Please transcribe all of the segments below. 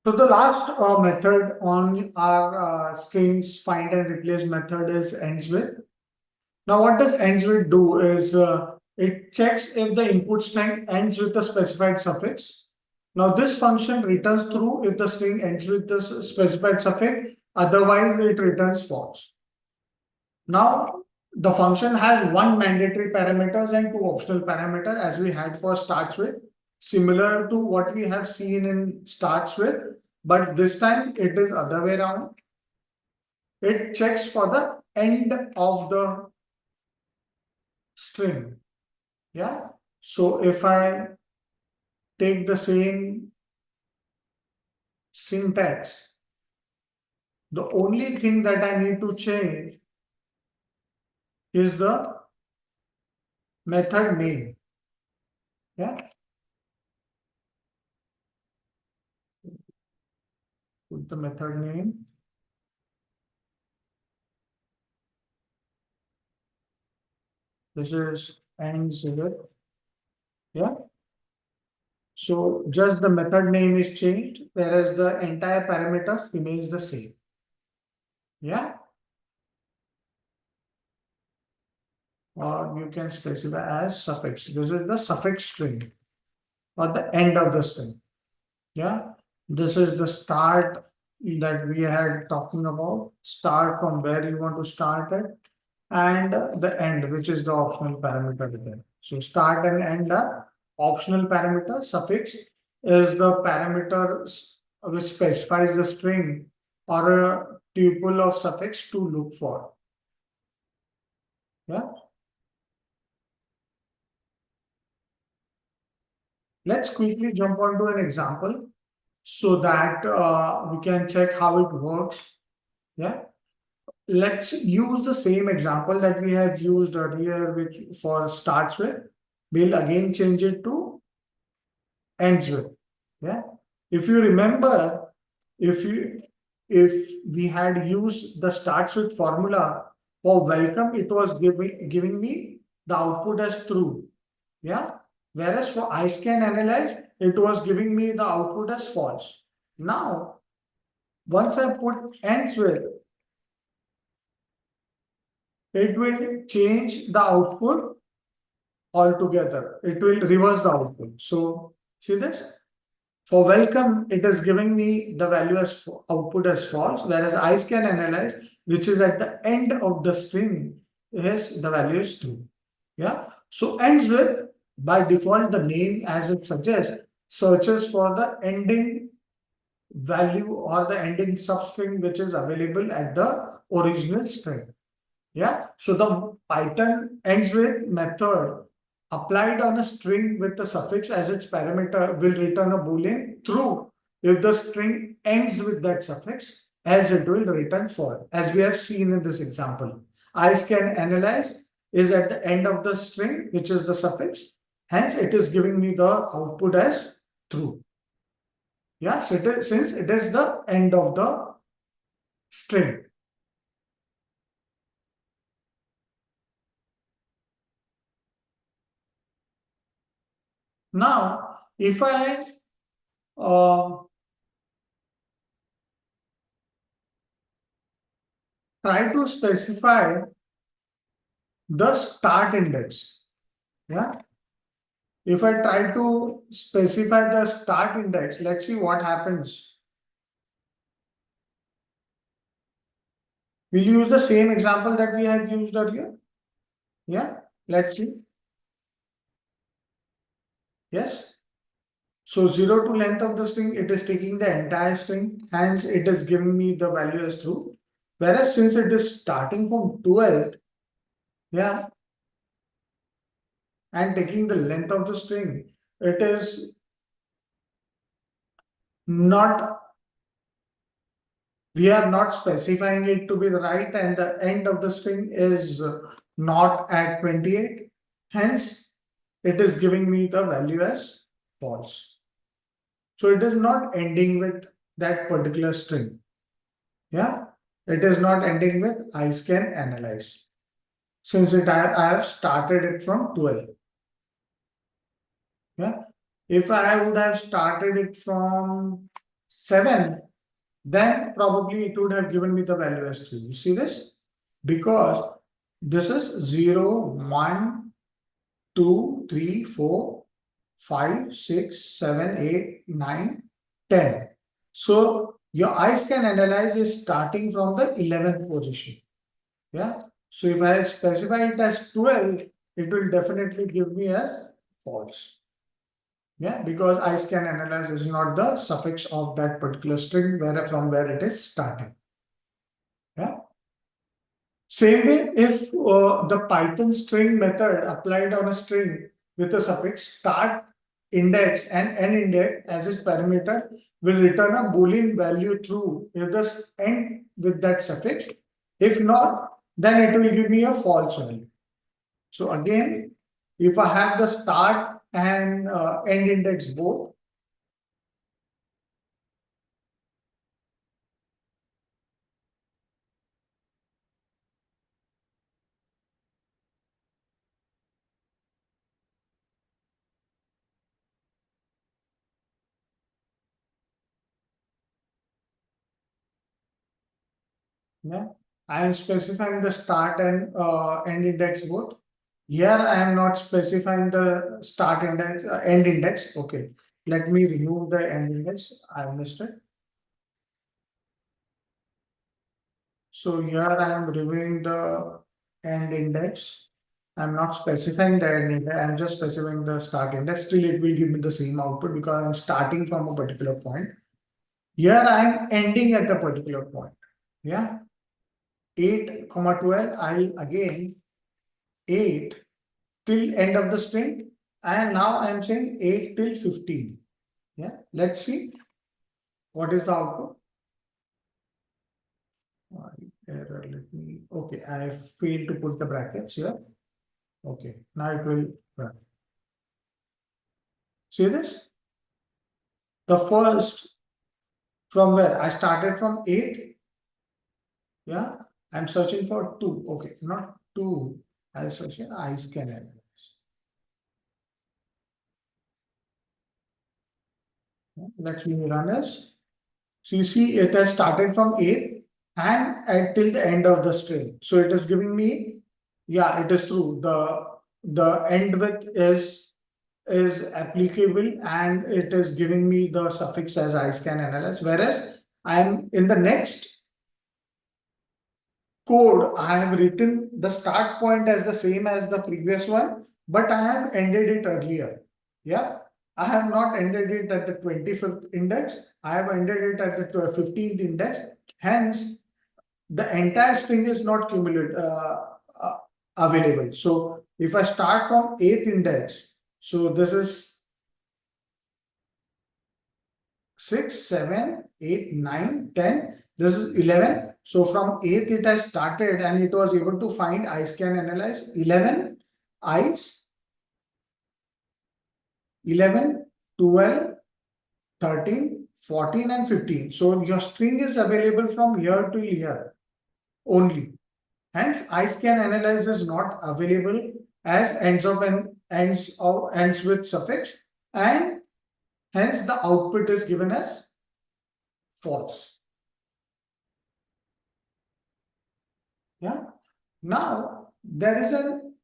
So the last method on our strings find and replace method is ends with. Now what does ends with do is it checks if the input string ends with a specified suffix. Now this function returns true if the string ends with the specified suffix, otherwise it returns false. Now the function has one mandatory parameters and two optional parameters as we had for starts with, similar to what we have seen in starts with, but this time it is other way around. It checks for the end of the string. Yeah. So if I take the same syntax, the only thing that I need to change is the method name. Yeah. Put the method name. This is ends with. Yeah. So just the method name is changed, whereas the entire parameter remains the same. Yeah. Or you can specify as suffix. This is the suffix string or the end of the string. Yeah. This is the start that we had talking about. Start from where you want to start it, and the end, which is the optional parameter there. So start and end are optional parameter. Suffix is the parameter which specifies the string or a tuple of suffix to look for. Yeah. Let's quickly jump onto an example so that we can check how it works. Yeah. Let's use the same example that we have used earlier, which for starts with. We'll again change it to ends with. Yeah. If you remember, if we had used the starts with formula for welcome, it was giving me the output as true. Yeah. Whereas for I scan analyze, it was giving me the output as false. Now, once I put ends with, it will change the output altogether. It will reverse the output. So see this? For welcome, it is giving me the value as output as false, whereas I scan analyze, which is at the end of the string, is the value is true. Yeah. So ends with, by default, the name as it suggests, searches for the ending value or the ending substring which is available at the original string. Yeah. So the Python ends with method applied on a string with the suffix as its parameter will return a boolean true if the string ends with that suffix, else it will return false, as we have seen in this example. I scan analyze is at the end of the string, which is the suffix. Hence, it is giving me the output as true. Yeah, so since it is the end of the string. Now, if I try to specify the start index. Yeah. If I try to specify the start index, let's see what happens. We'll use the same example that we had used earlier. Yeah. Let's see. Yes. So 0 to length of the string, it is taking the entire string, hence it is giving me the value as true. Whereas since it is starting from 12th, yeah, and taking the length of the string, it is not, we are not specifying it to be the right, and the end of the string is not at 28. Hence, it is giving me the value as false. So it is not ending with that particular string. Yeah, it is not ending with I scan analyze. Since I have started it from 12. Yeah. If I would have started it from 7, then probably it would have given me the value as 3. You see this? Because this is 0, 1, 2, 3, 4, 5, 6, 7, 8, 9, 10. So your eyes can analyze is starting from the 11th position. Yeah. So if I specify it as 12, it will definitely give me as false. Yeah, because eyes can analyze is not the suffix of that particular string where from where it is starting. Yeah. Same way, if the Python string method applied on a string with a suffix start index and end index as its parameter will return a Boolean value true if the end with that suffix. If not, then it will give me a false value. So again, if I have the start and end index both, yeah, I am specifying the start and end index both. Here I am not specifying the start index, end index. Okay, let me remove the end index. I missed it. So here I am removing the end index. I'm not specifying the end index. I'm just specifying the start index. Still, it will give me the same output because I'm starting from a particular point. Here I am ending at a particular point. Yeah, 8, 12. I'll again 8 till end of the string, and now I am saying 8 till 15. Yeah, let's see what is the output. Error, let me, okay, I failed to put the brackets here. Okay, now it will run. See this? The first from where I started from 8. Yeah, I'm searching for 2. Okay, not 2. I'll search here. I scan it. Let me run this. So you see, it has started from 8 and until the end of the string. So it is giving me, yeah, it is true. The end with is applicable and it is giving me the suffix as I scan analyze. Whereas I'm in the next code, I have written the start point as the same as the previous one, but I have ended it earlier. Yeah. I have not ended it at the 25th index. I have ended it at the 15th index. Hence, the entire string is not cumulative available. So if I start from 8th index, so this is 6, 7, 8, 9, 10. This is 11. So from 8th it has started and it was able to find eyes can analyze 11 eyes, 11, 12, 13, 14 and 15. So your string is available from here to here only. Hence, eyes can analyze is not available as ends with suffix, and hence the output is given as false. Yeah. Now there is an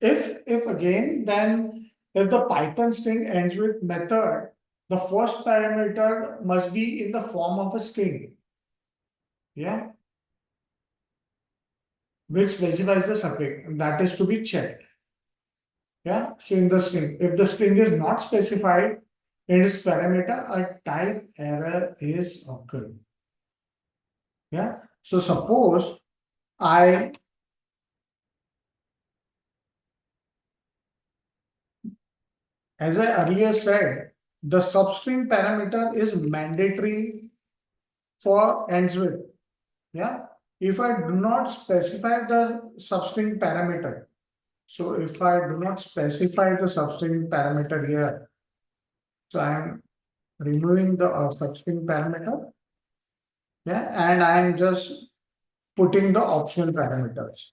if again, then if the Python string ends with method, the first parameter must be in the form of a string. Yeah. Which specifies the suffix that is to be checked. Yeah. So in the string, if the string is not specified in its parameter, a type error is occurred. Yeah. So suppose I as I earlier said, the substring parameter is mandatory for ends with. Yeah. If I do not specify the substring parameter, so if I do not specify the substring parameter here, so I am removing the substring parameter. Yeah, and I am just putting the optional parameters.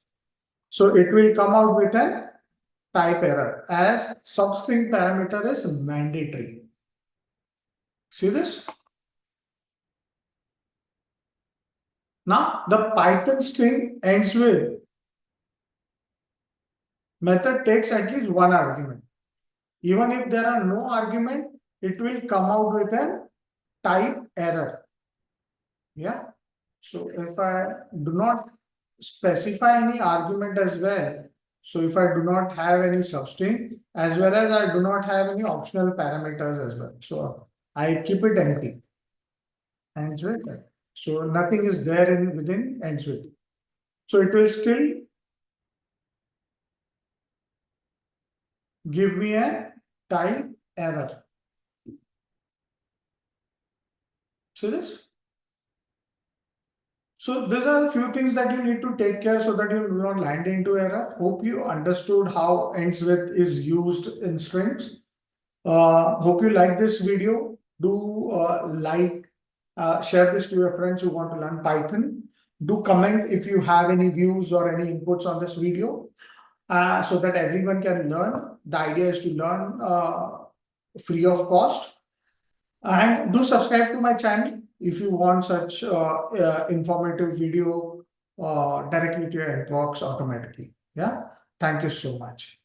So it will come out with a type error as substring parameter is mandatory. See this? Now the Python string ends with method takes at least one argument. Even if there are no argument, it will come out with a type error. Yeah. So if I do not specify any argument as well, so if I do not have any substring as well as I do not have any optional parameters as well, so I keep it empty. Ends with. So nothing is there in within ends with. So it will still give me a type error. See this? So these are a few things that you need to take care so that you do not land into error. Hope you understood how ends with is used in strings. Hope you like this video. Do share this to your friends who want to learn Python. Do comment if you have any views or any inputs on this video so that everyone can learn. The idea is to learn free of cost. And do subscribe to my channel if you want such informative video directly to your inbox automatically. Yeah. Thank you so much.